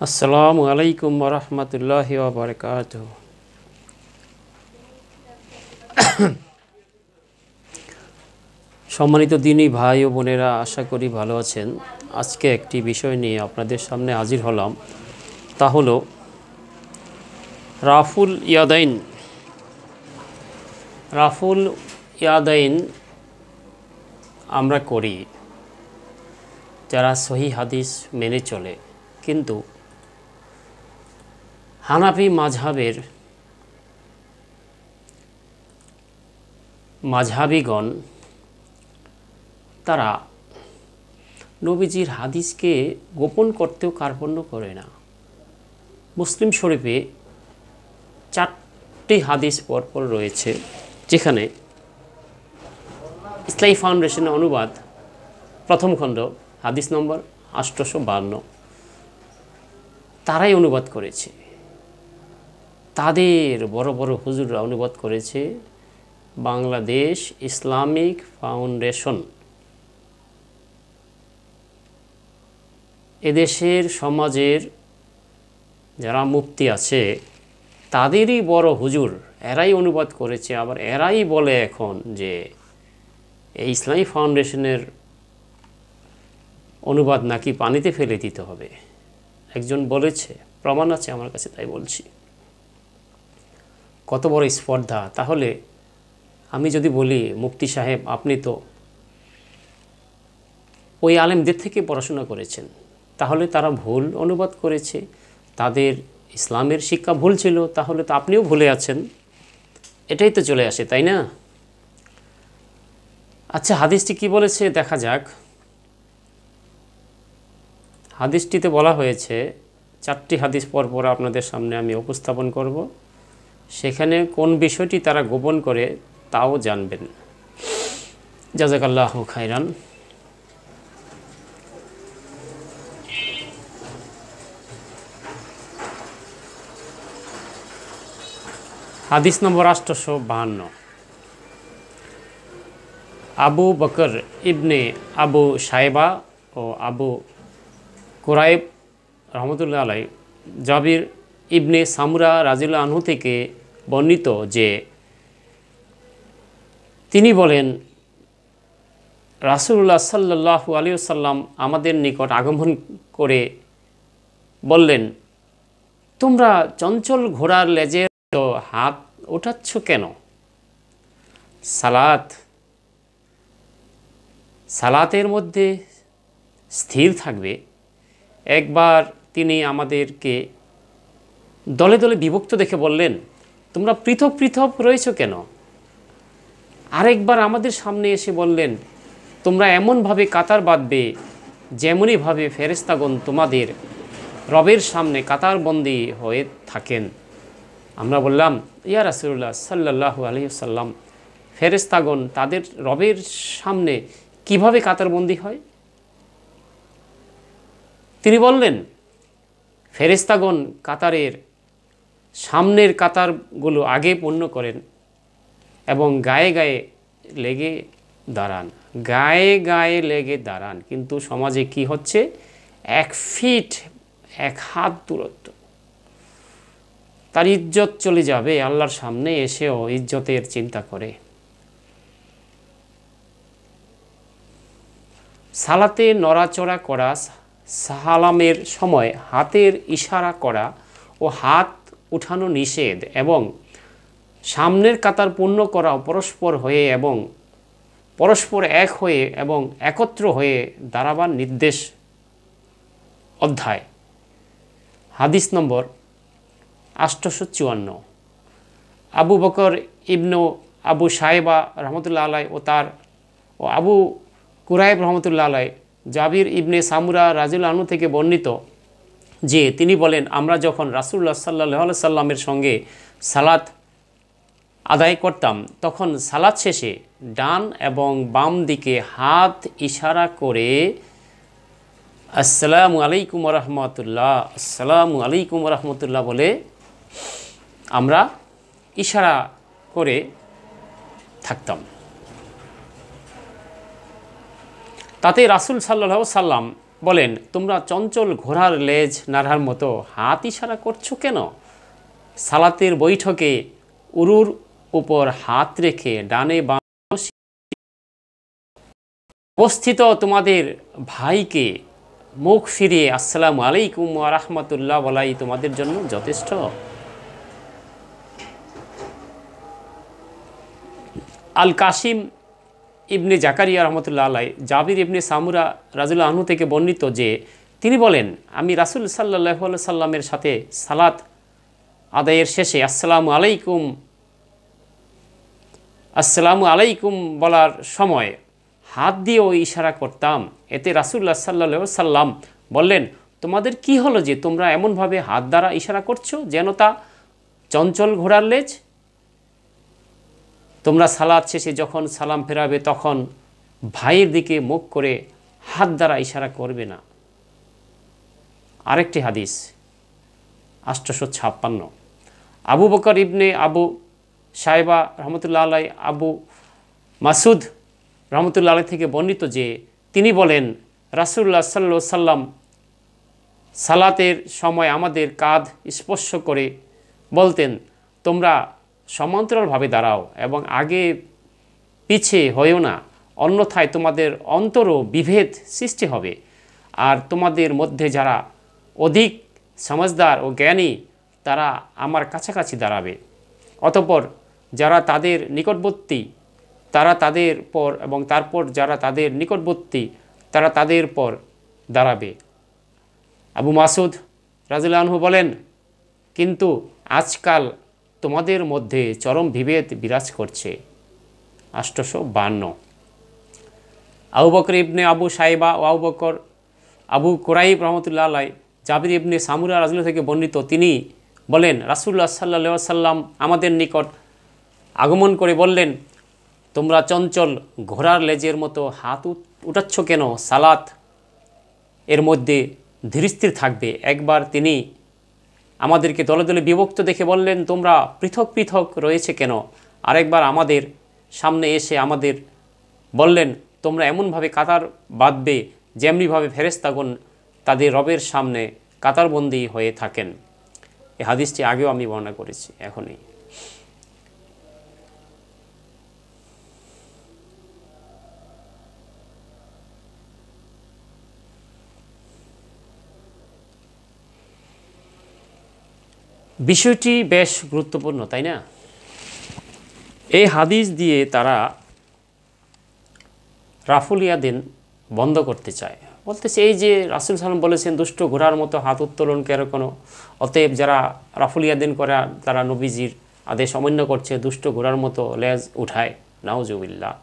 আসসালামু আলাইকুম ওয়া রাহমাতুল্লাহি ওয়া বারাকাতুহু। সম্মানিত দিনী ভাই ও বোনেরা, আশা করি ভালো আছেন। আজকে একটি বিষয় নিয়ে আপনাদের সামনে হাজির হলাম, তা হলো রাফুল ইয়াদাইন। রাফুল ইয়াদাইন আমরা করি যারা সহি হাদিস মেনে চলে, কিন্তু হানাফি মাযহাবিগণ তারা নবীজির হাদিসকে গোপন করতেও কার্পণ্য করে না। মুসলিম শরীফে 4টি হাদিস পরপর রয়েছে, যেখানে ইসলামী ফাউন্ডেশনের অনুবাদ প্রথম খণ্ড হাদিস নম্বর 852 তারাই অনুবাদ করেছে। তাদের বড় বড় হুজুররা অনুবাদ করেছে। বাংলাদেশ ইসলামিক ফাউন্ডেশন এদেশের সমাজের যারা মুফতি আছে তাদেরই বড় হুজুর, এরাই অনুবাদ করেছে। আবার এরাই বলে এখন যে এই ইসলামী ফাউন্ডেশনের অনুবাদ নাকি পানিতে ফেলে দিতে হবে। একজন বলেছে, প্রমাণ আছে আমার কাছে, তাই বলছি। কত বড় স্পর্ধা! তাহলে আমি যদি বলি, মুফতি সাহেব আপনি তো ওই আলেমদের থেকে পড়াশোনা করেছেন, তাহলে তারা ভুল অনুবাদ করেছে, তাদের ইসলামের শিক্ষা ভুল ছিল, তাহলে তো আপনিও ভুলে আছেন। এটাই তো চলে আসে, তাই না? আচ্ছা, হাদিসটি কি বলেছে দেখা যাক। হাদিসটিতে বলা হয়েছে, 4টি হাদিস পরপর আপনাদের সামনে আমি উপস্থাপন করব। সেখানে কোন বিষয়টি তারা গোপন করে তাও জানবেন। জাযাকাল্লাহু খাইরান। হাদিস নম্বর 852। আবু বকর ইবনে আবু শায়বা ও আবু কুরাইব রহমতুল্লাহ আলাই জাবির ইবনে সামুরা রাদিয়াল্লাহু আনহু থেকে বর্ণিত যে তিনি বলেন, রাসূলুল্লাহ সাল্লাল্লাহু আলাইহি ওয়াসাল্লাম আমাদের নিকট আগমন করে বললেন, তোমরা চঞ্চল ঘোড়ার লেজের হাত ওঠাচ্ছ কেন? সালাতের মধ্যে স্থির থাকবে। একবার তিনি আমাদেরকে দলে দলে বিভক্ত দেখে বললেন, তোমরা পৃথক পৃথক রয়েছ কেন? আরেকবার আমাদের সামনে এসে বললেন, তোমরা এমনভাবে কাতার বাঁধবে যেমনইভাবে ফেরেশতাগণ তোমাদের রবের সামনে কাতারবন্দি হয়ে থাকেন। আমরা বললাম, ইয়া রাসূলুল্লাহ সাল্লাল্লাহু আলাইহি ওয়াসাল্লাম, ফেরেশতাগণ তাদের রবের সামনে কিভাবে কাতারবন্দি হয়? তিনি বললেন, ফেরেশতাগণ কাতারের সামনের কাতারগুলো আগে পূর্ণ করেন এবং গায়ে গায়ে লেগে দাঁড়ান। গায়ে গায়ে লেগে দাঁড়ান। কিন্তু সমাজে কি হচ্ছে? 1 ফিট 1 হাত দূরত্ব। তার ইজ্জত চলে যাবে। আল্লাহর সামনে এসেও ইজ্জতের চিন্তা করে। সালাতে নড়াচড়া করা, সালামের সময় হাতের ইশারা করা ও হাত উঠানো নিষেধ, এবং সামনের কাতার পূর্ণ করা পরস্পর হয়ে এবং পরস্পর এক হয়ে এবং একত্র হয়ে দাঁড়াবার নির্দেশ অধ্যায়। হাদিস নম্বর 854। আবু বকর ইবনু আবু শায়বা রহমতুল্লাহ আলাই ও আবু কুরাইব রহমতুল্লাহ আলাই জাবির ইবনে সামুরা রাদিয়াল্লাহু আনহু থেকে বর্ণিত যে তিনি বলেন, আমরা যখন রাসূলুল্লাহ সাল্লাল্লাহু আলাইহি সাল্লামের সঙ্গে সালাত আদায় করতাম, তখন সালাত শেষে ডান এবং বাম দিকে হাত ইশারা করে আসসালামু আলাইকুম ওয়া রাহমাতুল্লাহ, আসসালামু আলাইকুম ওয়া রাহমাতুল্লাহ বলে আমরা ইশারা করে থাকতাম। তাতে রাসূল সাল্লাল্লাহু আলাইহি সাল্লাম বলেন তোমরা চঞ্চল ঘোড়ার লেজ নাড়ার মতো হাত ইশারা করছো কেন? সালাতের বৈঠকে উরুর উপর হাত রেখে ডানে বামে অবস্থিত তোমাদের ভাইকে মুখ ফিরিয়ে আসসালামু আলাইকুম ওয়া রাহমাতুল্লাহ বলাই তোমাদের জন্য যথেষ্ট। আল কাসিম ইবনে জাকারিয়া রহমতুল্লাহ আলাই জাবির ইবনে সামুরা রাদিয়াল্লাহু আনহু থেকে বর্ণিত যে তিনি বলেন, আমি রাসূল সাল্লাল্লাহু আলাইহি সাল্লামের সাথে সালাত আদায়ের শেষে আসসালামু আলাইকুম বলার সময় হাত দিয়েও ইশারা করতাম। এতে রাসূলুল্লাহ সাল্লাল্লাহু আলাইহি সাল্লাম বললেন, তোমাদের কি হলো যে তোমরা এমনভাবে হাত দ্বারা ইশারা করছো যেন তা চঞ্চল ঘোড়ার লেজ? তোমরা সালাত শেষে যখন সালাম ফেরাবে তখন ভাইয়ের দিকে মুখ করে হাত দ্বারা ইশারা করবে না। আরেকটি হাদিস 856, আবু বকর ইবনে আবু সাইবা রহমতুল্লাহ আলাই আবু মাসুদ রহমতুল্লাহ আলাই থেকে বর্ণিত যে তিনি বলেন, রাসূলুল্লাহ সাল্লাল্লাহু আলাইহি সাল্লাম সালাতের সময় আমাদের কাঁধ স্পর্শ করে বলতেন, তোমরা সমান্তরালভাবে দাঁড়াও এবং আগে পিছে হয়েও না, অন্যথায় তোমাদের অন্তরও বিভেদ সৃষ্টি হবে। আর তোমাদের মধ্যে যারা অধিক সমঝদার ও জ্ঞানী তারা আমার কাছাকাছি দাঁড়াবে। অতঃপর যারা তাদের নিকটবর্তী তারা তাদের পর এবং তারপর যারা তাদের নিকটবর্তী তারা তাদের পর দাঁড়াবে। আবু মাসুদ রাদিয়াল্লাহু আনহু বলেন, কিন্তু আজকাল তোমাদের মধ্যে চরম বিভেদ বিরাজ করছে। 852, আবু বকর ইবনে আবু সাইবা ও আবু কুরাইব রহমতুল্লাহ আলাই জাবির ইবনে সামুরা রাদিয়াল্লাহু থেকে বর্ণিত তিনি বলেন, রাসূলুল্লাহ সাল্লাল্লাহু আলাইহি সাল্লাম আমাদের নিকট আগমন করে বললেন, তোমরা চঞ্চল ঘোড়ার লেজের মতো হাত উঠাচ্ছ কেন? সালাত এর মধ্যে ধীরস্থির থাকবে। একবার তিনি আমাদেরকে দলে দলে বিভক্ত দেখে বললেন, তোমরা পৃথক পৃথক রয়েছে কেন? আরেকবার আমাদের সামনে এসে আমাদের বললেন, তোমরা এমনভাবে কাতার বাঁধবে যেমনিভাবে ফেরেশতাগণ তাদের রবের সামনে কাতারবন্দি হয়ে থাকেন। এই হাদিসটি আগেও আমি বর্ণনা করেছি। এখনই বিষয়টি বেশ গুরুত্বপূর্ণ, তাই না? এই হাদিস দিয়ে তারা রাফুল ইয়াদিন বন্ধ করতে চায়। বলতেছে এই যে রাসূল সাল্লাল্লাহু বলেছেন দুষ্ট ঘোড়ার মতো হাত উত্তোলন কেন, অতএব যারা রাফুল ইয়াদিন করে তারা নবীজির আদেশ অমান্য করছে, দুষ্ট ঘোড়ার মতো লেজ উঠায়। নাউজুবিল্লাহ।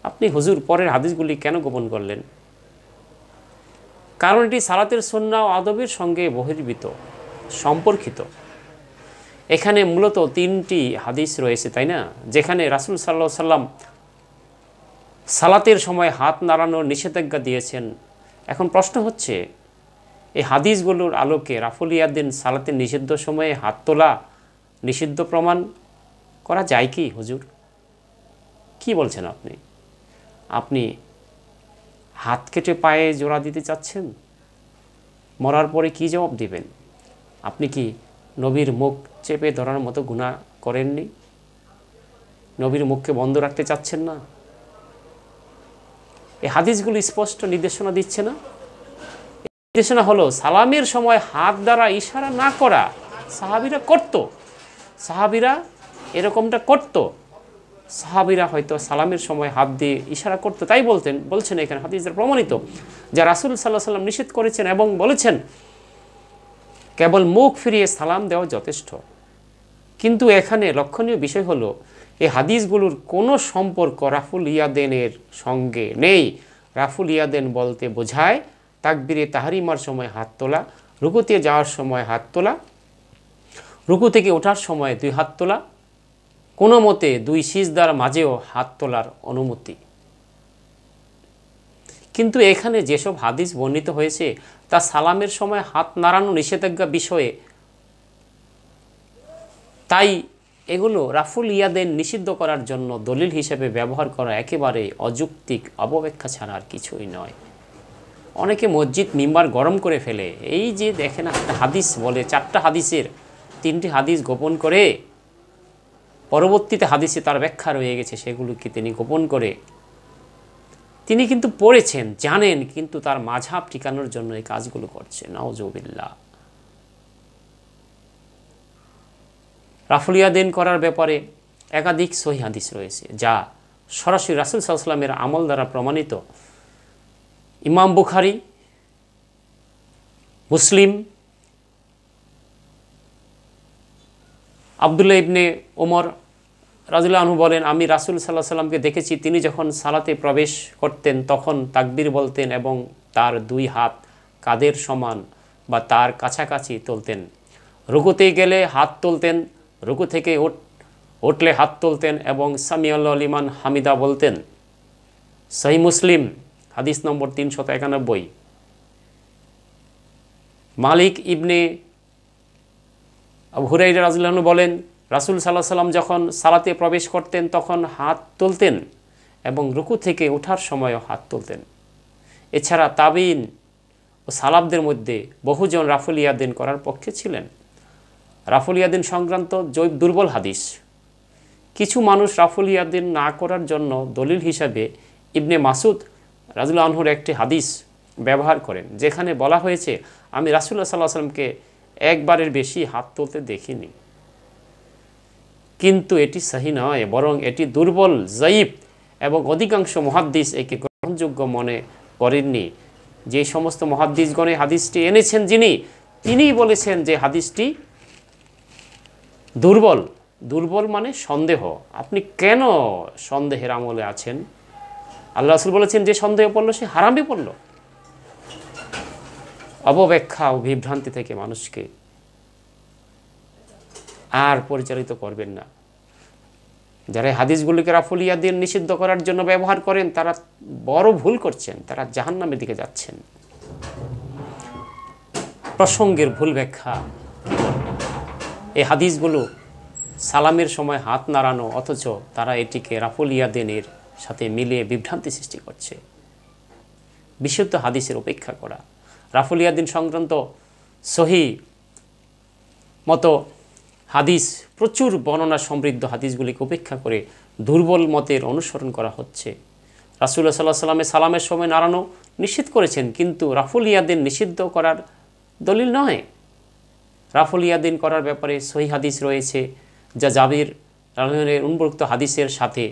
আপনি হুজুর পরের হাদিসগুলি কেন গোপন করলেন? কারণ এটি সালাতের সুন্নাহ ও আদবের সঙ্গে বহির্ভূত সম্পর্কিত। এখানে মূলত 3টি হাদিস রয়েছে, তাই না, যেখানে রাসূল সাল্লাল্লাহু আলাইহি সাল্লাম সালাতের সময় হাত নাড়ানোর নিষেধাজ্ঞা দিয়েছেন। এখন প্রশ্ন হচ্ছে, এই হাদিসগুলোর আলোকে রাফুল ইয়াদিন সালাতের নিষিদ্ধ সময়ে হাত তোলা নিষিদ্ধ প্রমাণ করা যায় কি হুজুর? কি বলছেন আপনি? আপনি হাত কেটে পায়ে জোড়া দিতে চাচ্ছেন? মরার পরে কি জবাব দিবেন? আপনি কি নবীর মুখ চেপে ধরার মতো গুনাহ করেননি? নবীর মুখকে বন্ধ রাখতে চাচ্ছেন না? এই হাদিসগুলো স্পষ্ট নির্দেশনা দিচ্ছে না? নির্দেশনা হলো সালামের সময় হাত দ্বারা ইশারা না করা। সাহাবীরা করত, সাহাবীরা এরকমটা করত। সাহাবীরা হয়তো সালামের সময় হাত দিয়ে ইশারা করতো, তাই বলছেন এখানে হাদিসের প্রমাণিত যা রাসূল সাল্লাল্লাহু আলাইহি সাল্লাম নিষেধ করেছেন এবং বলেছেন কেবল মুখ ফিরিয়ে সালাম দেওয়া যথেষ্ট। কিন্তু এখানে লক্ষণীয় বিষয় হলো এই হাদিসগুলোর কোনো সম্পর্ক রাফুল ইয়াদেনের সঙ্গে নেই। রাফুল ইয়াদেন বলতে বোঝায় তাকবীরে তাহরিমার সময় হাত তোলা, রুকুতে যাওয়ার সময় হাত তোলা, রুকু থেকে ওঠার সময় 2 হাত তোলা, কোনো মতে 2 সিজদার মাঝেও হাত তোলার অনুমতি। কিন্তু এখানে যেসব হাদিস বর্ণিত হয়েছে তা সালামের সময় হাত নাড়ানো নিষেধাজ্ঞা বিষয়ে, তাই এগুলো রাফুল ইয়াদেন নিষিদ্ধ করার জন্য দলিল হিসেবে ব্যবহার করা একেবারে অযৌক্তিক অপব্যাখ্যা ছাড়া আর কিছুই নয়। অনেকে মসজিদ মিম্বার গরম করে ফেলে। এই যে দেখেন একটা হাদিস বলে, 4টা হাদিসের 3টি হাদিস গোপন করে, পরবর্তীতে হাদিসে তার ব্যাখ্যা রয়ে গেছে, সেগুলোকে তিনি গোপন করে, তিনি কিন্তু পড়েছেন, জানেন, কিন্তু তার মাঝহাব টিকানোর জন্য এই কাজগুলো করছে। নাউজুবিল্লাহ। রাফুল ইয়াদাইন করার ব্যাপারে একাধিক সহিহ হাদিস রয়েছে, যা সরাসরি রাসূল সাল্লাল্লাহু আলাইহি ওয়াসাল্লামের আমল দ্বারা প্রমাণিত। ইমাম বুখারী, মুসলিম, আব্দুল্লাহ ইবনে ওমর রাদিয়াল্লাহু আনহু বলেন, আমি রাসূল সাল্লাল্লাহু আলাইহি ওয়াসাল্লামকে দেখেছি, তিনি যখন সালাতে প্রবেশ করতেন তখন তাকবীর বলতেন এবং তার 2 হাত কাঁধের সমান বা তার কাছাকাছি তুলতেন। রুকুতে গেলে হাত তুলতেন, রুকু থেকে উঠলে হাত তুলতেন এবং সামিআল্লাহু লিমান হামিদা বলতেন। সহিহ মুসলিম হাদিস নম্বর 391। মালিক ইবনে আবু হুরায়রা রাদিয়াল্লাহু আনহু বলেন, রাসূল সাল্লাল্লাহু আলাইহি ওয়াসাল্লাম যখন সালাতে প্রবেশ করতেন তখন হাত তুলতেন এবং রুকু থেকে ওঠার সময়ও হাত তুলতেন। এছাড়া তাবিন ও সালাফদের মধ্যে বহুজন রাফুল ইয়াদাইন করার পক্ষে ছিলেন। রাফুল ইয়াদাইন সংক্রান্ত দুর্বল হাদিস। কিছু মানুষ রাফুল ইয়াদাইন না করার জন্য দলিল হিসাবে ইবনে মাসুদ রাদিয়াল্লাহু আনহুর একটি হাদিস ব্যবহার করেন, যেখানে বলা হয়েছে, আমি রাসূলুল্লাহ সাল্লাল্লাহু আলাইহি ওয়াসাল্লামকে একবারের বেশি হাত তুলতে দেখিনি। কিন্তু এটি সহি নয়, বরং এটি দুর্বল, যায়ীফ, এবং অধিকাংশ মুহাদ্দিস একে গ্রহণযোগ্য মনে করেননি। যে সমস্ত মুহাদ্দিসগণ এই হাদিসটি এনেছেন, তিনিই বলেছেন যে হাদিসটি দুর্বল। দুর্বল মানে সন্দেহ। আপনি কেন সন্দেহের আমলে আছেন? আল্লাহ রাসূল বলেছেন, যে সন্দেহ পড়ল সে হারামে পড়ল। অপব্যাখ্যা ও বিভ্রান্তি থেকে মানুষকে আর পরিচালিত করবেন না। যারা হাদিসগুলিকে রাফুল ইয়াদাইন নিষিদ্ধ করার জন্য ব্যবহার করেন, তারা বড় ভুল করছেন, তারা জাহান্নামের দিকে যাচ্ছেন। প্রসঙ্গের ভুল ব্যাখ্যা। এই হাদিসগুলো সালামের সময় হাত নাড়ানো, অথচ তারা এটিকে রাফুল ইয়াদাইনের সাথে মিলিয়ে বিভ্রান্তি সৃষ্টি করছে। বিশুদ্ধ হাদিসের উপেক্ষা করা। রাফুল ইয়াদাইন সংক্রান্ত সহিহ মতো হাদিস, প্রচুর বর্ণনা সমৃদ্ধ হাদিসগুলিকে উপেক্ষা করে দুর্বল মতের অনুসরণ করা হচ্ছে। রাসূলুল্লাহ সাল্লাল্লাহু আলাইহি ওয়াসাল্লাম সালামের সময় নাড়ানো নিষিদ্ধ করেছেন, কিন্তু রাফুল ইয়াদাইন নিষিদ্ধ করার দলিল নয়। রাফুল ইয়াদাইন করার ব্যাপারে সহিহ হাদিস রয়েছে, যা জাবির রাদিয়াল্লাহু উনবর্তিত হাদিসের সাথে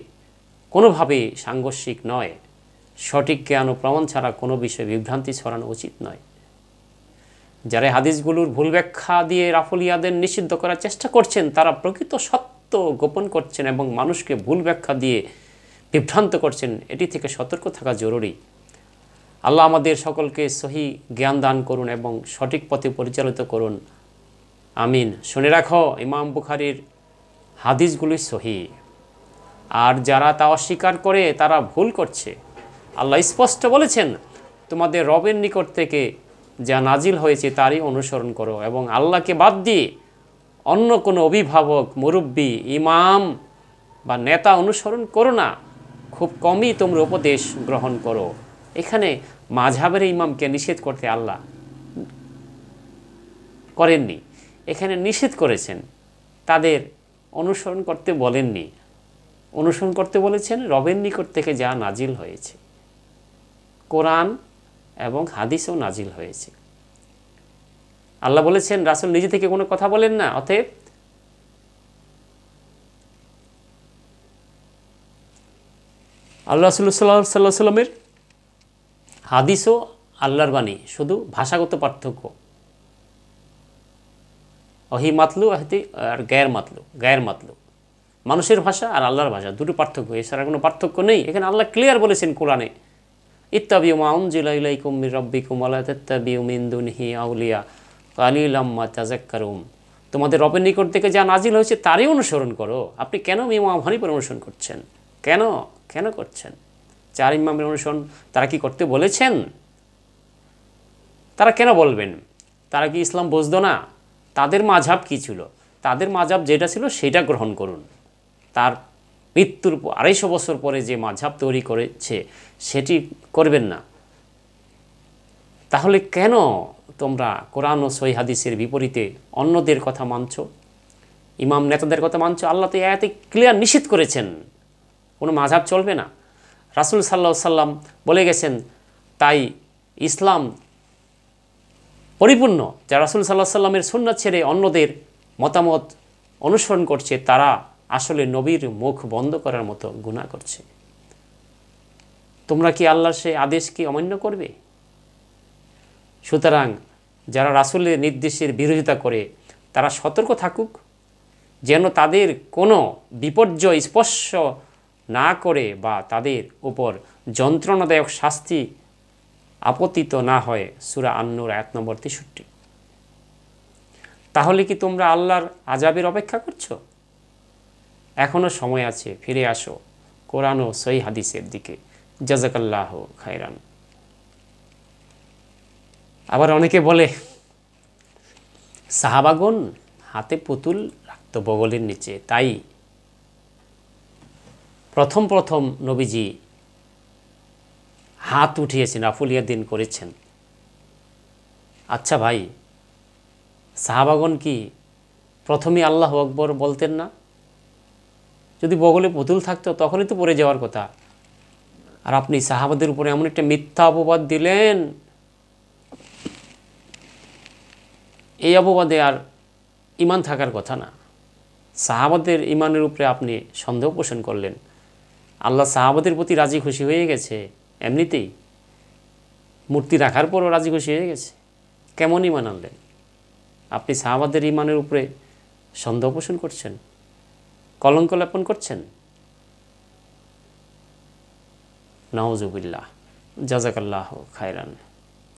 কোনোভাবেই সাংঘর্ষিক নয়। সঠিক জ্ঞান ও প্রমাণ ছাড়া কোনো বিষয়ে বিভ্রান্তি ছড়ানো উচিত নয়। যারা হাদিসগুলোর ভুল ব্যাখ্যা দিয়ে রাফুল ইয়াদাইন নিষিদ্ধ করার চেষ্টা করছেন, তারা প্রকৃত সত্য গোপন করছেন এবং মানুষকে ভুল ব্যাখ্যা দিয়ে বিভ্রান্ত করছেন। এটি থেকে সতর্ক থাকা জরুরি। আল্লাহ আমাদের সকলকে সহি জ্ঞান দান করুন এবং সঠিক পথে পরিচালিত করুন। আমিন। শুনে রাখো, ইমাম বুখারীর হাদিসগুলি সহি, আর যারা তা অস্বীকার করে তারা ভুল করছে। আল্লাহ স্পষ্ট বলেছেন, তোমাদের রবের নিকট থেকে যা নাজিল হয়েছে তারই অনুসরণ করো এবং আল্লাহকে বাদ দিয়ে অন্য কোনো অভিভাবক, মুরব্বী, ইমাম বা নেতা অনুসরণ করো না। খুব কমই তোমরা উপদেশ গ্রহণ করো। এখানে মাযহাবের ইমামকে নিষেধ করতে আল্লাহ করেননি, এখানে নিষেধ করেছেন, তাদের অনুসরণ করতে বলেননি। অনুসরণ করতে বলেছেন রবের নিকট থেকে যা নাজিল হয়েছে। কোরআন এবং হাদিসও নাজিল হয়েছে। আল্লাহ বলেছেন, রাসূল নিজে থেকে কোনো কথা বলেন না। অতএব আল্লাহ রাসূল সাল্লাল্লাহু আলাইহি ওয়াসাল্লামের হাদিসও আল্লাহর বাণী, শুধু ভাষাগত পার্থক্য। ওহী মাতলু আর গায়ের মাতলু, মানুষের ভাষা আর আল্লাহর ভাষা, দুটো পার্থক্য, এছাড়া কোনো পার্থক্য নেই। এখানে আল্লাহ ক্লিয়ার বলেছেন কোরআনে, ইত্তাবিউ মা উনজিলা ইলাইকুম মির রাব্বিকুম ওয়া লা তাত্তাবিউ মিন দুনিহি আউলিয়া কালিলাম মা তাযাক্কারুন। তোমাদের রবের নিকট থেকে যা নাজিল হয়েছে তারই অনুসরণ করো। আপনি কেন ইমাম হানিফার অনুসরণ করছেন? কেন করছেন? 4 ইমামের অনুসরণ তারা কি করতে বলেছেন? তারা কেন বলবেন? তারা কি ইসলাম বুঝতো না? তাদের মাযহাব কি ছিল? তাদের মাযহাব যেটা ছিল সেটা গ্রহণ করুন। তার মৃত্যুর 250 বছর পরে যে মাযহাব তৈরি করেছে সেটি করবেন না। তাহলে কেন তোমরা কোরআন ও সহিহ হাদিসের বিপরীতে অন্যদের কথা মানছ, ইমাম নেতাদের কথা মানছ? আল্লাহ তো এতে ক্লিয়ার নিষেধ করেছেন কোনো মাযহাব চলবে না। রাসূল সাল্লাল্লাহু আলাইহি সাল্লাম বলে গেছেন, তাই ইসলাম পরিপূর্ণ। যারা রাসূল সাল্লাল্লাহু আলাইহি সাল্লামের সুন্নাত ছেড়ে অন্যদের মতামত অনুসরণ করছে তারা আসলে নবীর মুখ বন্ধ করার মতো গুনাহ করছে। তোমরা কি আল্লাহর সেই আদেশকে অমান্য করবে? সুতরাং যারা রাসূলের নির্দেশের বিরোধিতা করে তারা সতর্ক থাকুক, যেন তাদের কোনো বিপর্যয় স্পর্শ না করে বা তাদের উপর যন্ত্রণাদায়ক শাস্তি আপতিত না হয়। সূরা আন-নূর আয়াত নম্বর 63। তাহলে কি তোমরা আল্লাহর আযাবের অপেক্ষা করছো? এখনও সময় আছে, ফিরে আসো কোরআন ও সহিহ হাদিসের দিকে। জাযাকাল্লাহু খায়রান। আবার অনেকে বলে সাহাবাগণ হাতে পুতুল রাখত বগলের নিচে, তাই প্রথম প্রথম নবীজি হাত উঠিয়েছেন, আফুলিয়া দিন করেছেন। আচ্ছা ভাই, সাহাবাগণ কি প্রথমে আল্লাহু আকবর বলতেন না? যদি বগলে পুতুল থাকতো তখনই তো পড়ে যাওয়ার কথা। আর আপনি সাহাবাদের উপরে এমন একটা মিথ্যা অপবাদ দিলেন, এই অপবাদে আর ঈমান থাকার কথা না। সাহাবাদের ঈমানের উপরে আপনি সন্দেহ পোষণ করলেন। আল্লাহ সাহাবাদের প্রতি রাজি খুশি হয়ে গেছে এমনিতেই, মূর্তি রাখার পরও রাজি খুশি হয়ে গেছে। কেমন ঈমান আনলেন? আপনি সাহাবাদের ঈমানের উপরে সন্দেহ পোষণ করছেন, কলঙ্ক লেপন করছেন। নাউজুবিল্লাহ। জাযাকাল্লাহু খায়রান।